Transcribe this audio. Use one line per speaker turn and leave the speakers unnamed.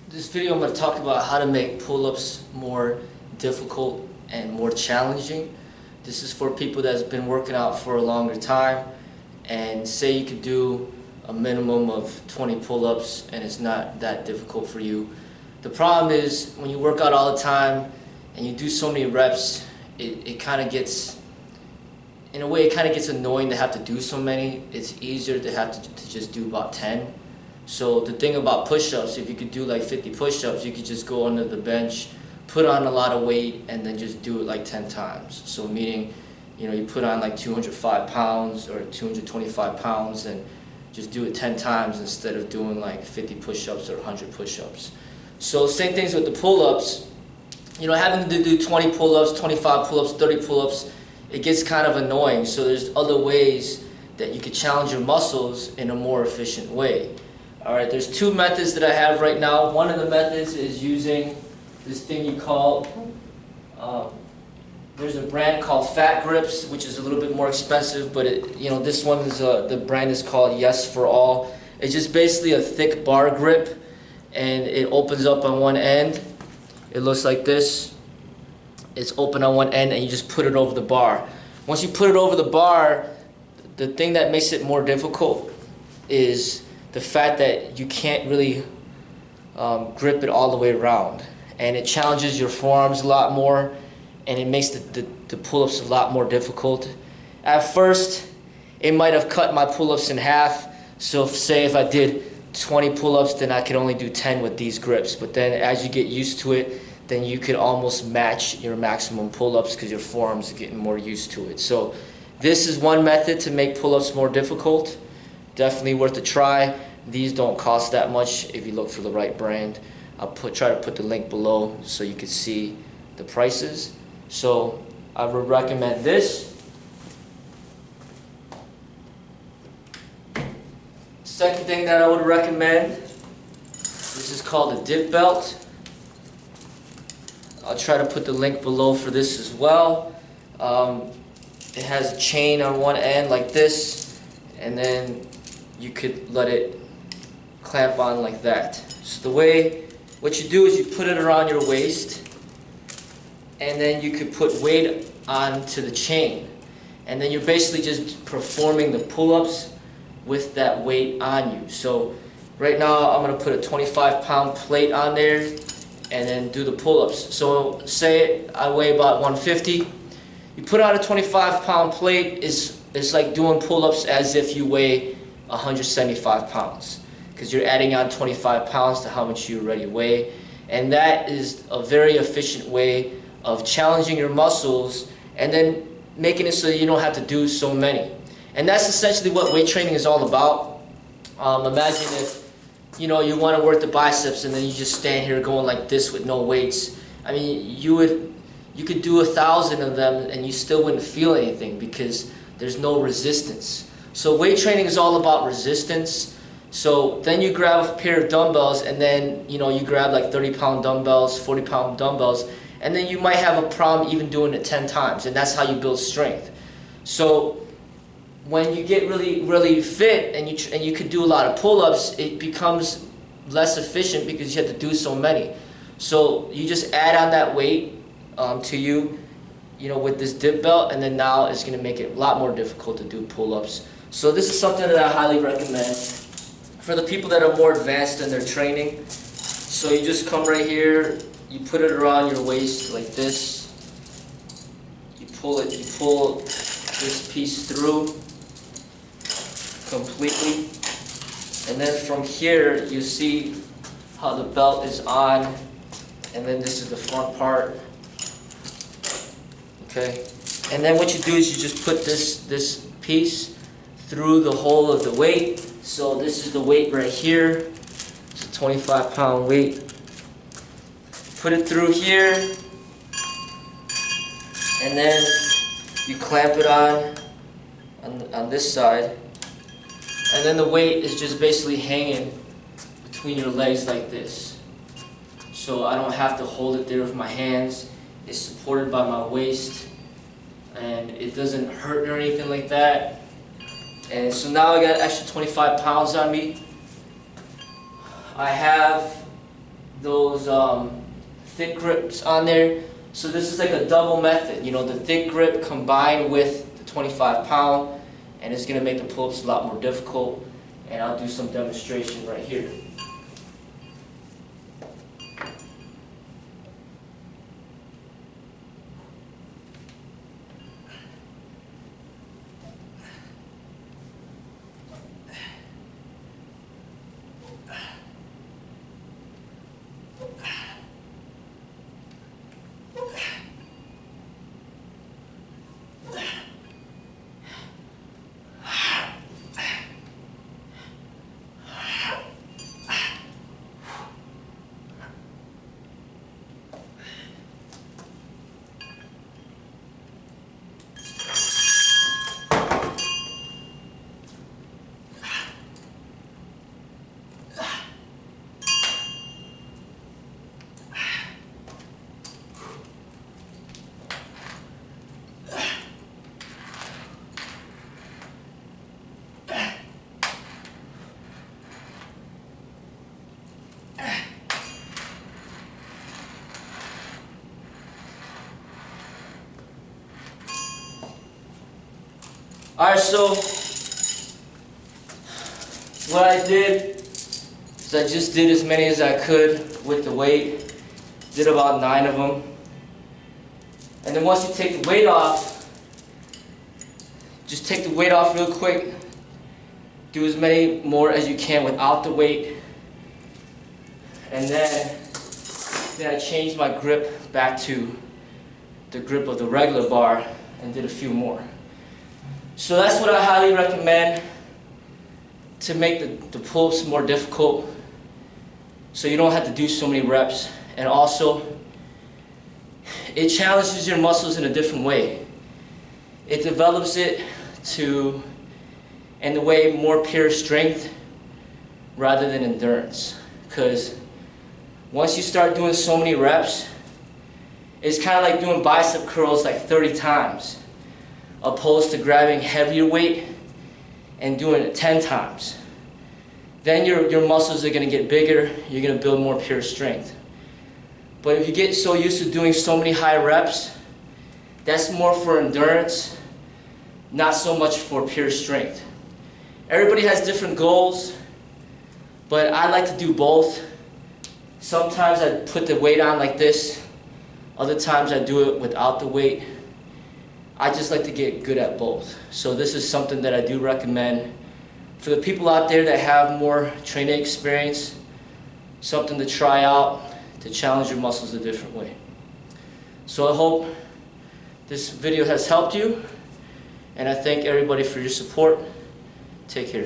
This video I'm going to talk about how to make pull-ups more difficult and more challenging. This is for people that's been working out for a longer time, and say you could do a minimum of 20 pull-ups and it's not that difficult for you. The problem is when you work out all the time and you do so many reps, it kind of gets, in a way, it kind of gets annoying to have to do so many. It's easier to have to just do about 10. So the thing about push-ups, if you could do like 50 push-ups, you could just go under the bench, put on a lot of weight, and then just do it like 10 times. So meaning, you put on like 205 pounds or 225 pounds and just do it 10 times instead of doing like 50 push-ups or 100 push-ups. So same things with the pull-ups. Having to do 20 pull-ups, 25 pull-ups, 30 pull-ups, it gets kind of annoying. So there's other ways that you could challenge your muscles in a more efficient way. Alright, there's two methods that I have right now. One of the methods is using this thing you call, there's a brand called Fat Grips, which is a little bit more expensive, but this one is, the brand is called Yes for All. It's just basically a thick bar grip, and it opens up on one end. It looks like this. It's open on one end, and you just put it over the bar. Once you put it over the bar, the thing that makes it more difficult is the fact that you can't really grip it all the way around, and it challenges your forearms a lot more, and it makes the pull-ups a lot more difficult. At first, it might have cut my pull-ups in half, so say if I did 20 pull-ups, then I could only do 10 with these grips, but then as you get used to it, then you could almost match your maximum pull-ups because your forearms are getting more used to it. So this is one method to make pull-ups more difficult. Definitely worth a try. These don't cost that much if you look for the right brand. I'll try to put the link below so you can see the prices. So I would recommend this. Second thing that I would recommend, this is called a dip belt. I'll try to put the link below for this as well. It has a chain on one end like this, and then you could let it clamp on like that. So what you do is you put it around your waist, and then you could put weight onto the chain, and then you're basically just performing the pull-ups with that weight on you. So right now I'm going to put a 25-pound plate on there and then do the pull-ups. So say I weigh about 150. You put on a 25-pound plate, it's like doing pull-ups as if you weigh 175 pounds, because you're adding on 25 pounds to how much you already weigh. And that is a very efficient way of challenging your muscles and then making it so you don't have to do so many. And that's essentially what weight training is all about. Imagine if you want to work the biceps and then you just stand here going like this with no weights. I mean, you could do 1,000 of them and you still wouldn't feel anything because there's no resistance. So weight training is all about resistance. So then you grab a pair of dumbbells, and then you grab like 30-pound dumbbells, 40-pound dumbbells, and then you might have a problem even doing it 10 times, and that's how you build strength. So when you get really fit and you could do a lot of pull-ups, it becomes less efficient because you have to do so many. So you just add on that weight to you with this dip belt, and then now it's going to make it a lot more difficult to do pull-ups. So this is something that I highly recommend for the people that are more advanced in their training. So you just come right here, you put it around your waist like this, you pull this piece through completely, and then from here you see how the belt is on, and then this is the front part. Okay, and then what you do is you just put this piece through the hole of the weight. So this is the weight right here. It's a 25-pound weight. Put it through here, and then you clamp it on this side, and then the weight is just basically hanging between your legs like this. So I don't have to hold it there with my hands. It's supported by my waist, and it doesn't hurt or anything like that. And so now I got extra 25 pounds on me. I have those thick grips on there. So this is like a double method, you know, the thick grip combined with the 25-pound, and it's going to make the pull-ups a lot more difficult. And I'll do some demonstration right here. Alright, so what I did is I just did as many as I could with the weight. Did about 9 of them. And then once you take the weight off, just take the weight off real quick. Do as many more as you can without the weight. And then I changed my grip back to the grip of the regular bar and did a few more. So that's what I highly recommend to make the pull-ups more difficult, so you don't have to do so many reps. And also, it challenges your muscles in a different way. It develops it to, in the way, more pure strength rather than endurance. Because once you start doing so many reps, it's kind of like doing bicep curls like 30 times. Opposed to grabbing heavier weight and doing it 10 times. Then your muscles are going to get bigger, you're going to build more pure strength. But if you get so used to doing so many high reps, that's more for endurance, not so much for pure strength. Everybody has different goals, but I like to do both. Sometimes I put the weight on like this, other times I do it without the weight. I just like to get good at both. So this is something that I do recommend for the people out there that have more training experience, something to try out to challenge your muscles a different way. So I hope this video has helped you, and I thank everybody for your support. Take care.